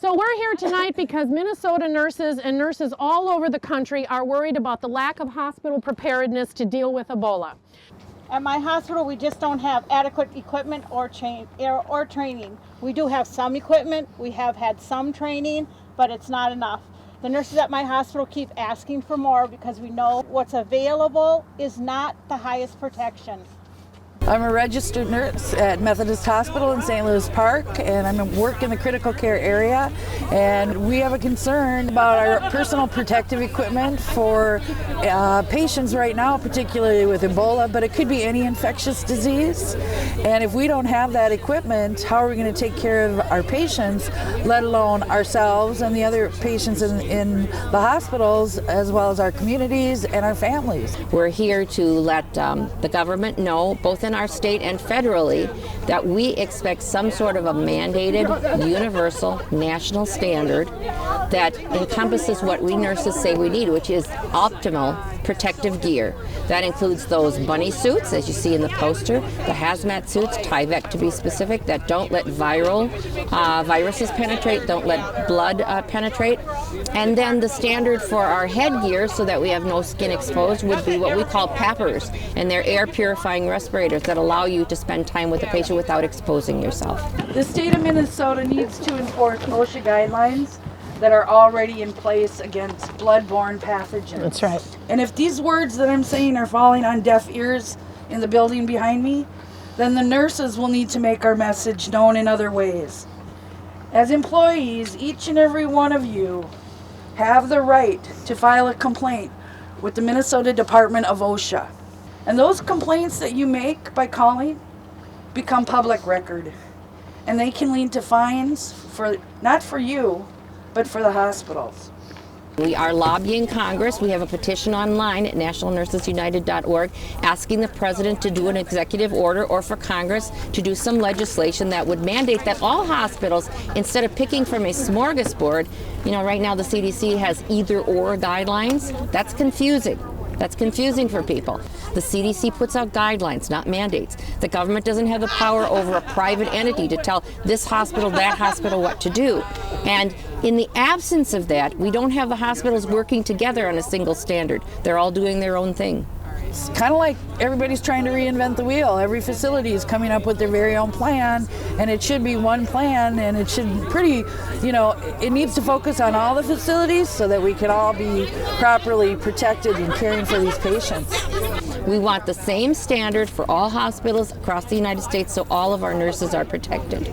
So we're here tonight because Minnesota nurses and nurses all over the country are worried about the lack of hospital preparedness to deal with Ebola. At my hospital, we just don't have adequate equipment or training. We do have some equipment, we have had some training, but it's not enough. The nurses at my hospital keep asking for more because we know what's available is not the highest protection. I'm a registered nurse at Methodist Hospital in St. Louis Park, and I'm work in the critical care area. And we have a concern about our personal protective equipment for patients right now, particularly with Ebola, but it could be any infectious disease. And if we don't have that equipment, how are we going to take care of our patients, let alone ourselves and the other patients in the hospitals, as well as our communities and our families? We're here to let the government know, both in our state and federally, that we expect some sort of a mandated, universal, national standard that encompasses what we nurses say we need, which is optimal protective gear. That includes those bunny suits, as you see in the poster, the hazmat suits, Tyvek to be specific, that don't let viruses penetrate, don't let blood penetrate. And then the standard for our headgear, so that we have no skin exposed, would be what we call PAPRs, and they're air purifying respirators that allow you to spend time with the patient without exposing yourself. The state of Minnesota needs to enforce OSHA guidelines that are already in place against bloodborne pathogens. That's right. And if these words that I'm saying are falling on deaf ears in the building behind me, then the nurses will need to make our message known in other ways. As employees, each and every one of you have the right to file a complaint with the Minnesota Department of OSHA. And those complaints that you make by calling become public record. And they can lead to fines for, not for you, but for the hospitals. We are lobbying Congress. We have a petition online at nationalnursesunited.org asking the president to do an executive order, or for Congress to do some legislation that would mandate that all hospitals, instead of picking from a smorgasbord, right now the CDC has either or guidelines. That's confusing. That's confusing for people. The CDC puts out guidelines, not mandates. The government doesn't have the power over a private entity to tell this hospital, that hospital what to do. And in the absence of that, we don't have the hospitals working together on a single standard. They're all doing their own thing. It's kind of like everybody's trying to reinvent the wheel. Every facility is coming up with their very own plan, and it should be one plan, and it should it needs to focus on all the facilities so that we can all be properly protected in caring for these patients. We want the same standard for all hospitals across the United States so all of our nurses are protected.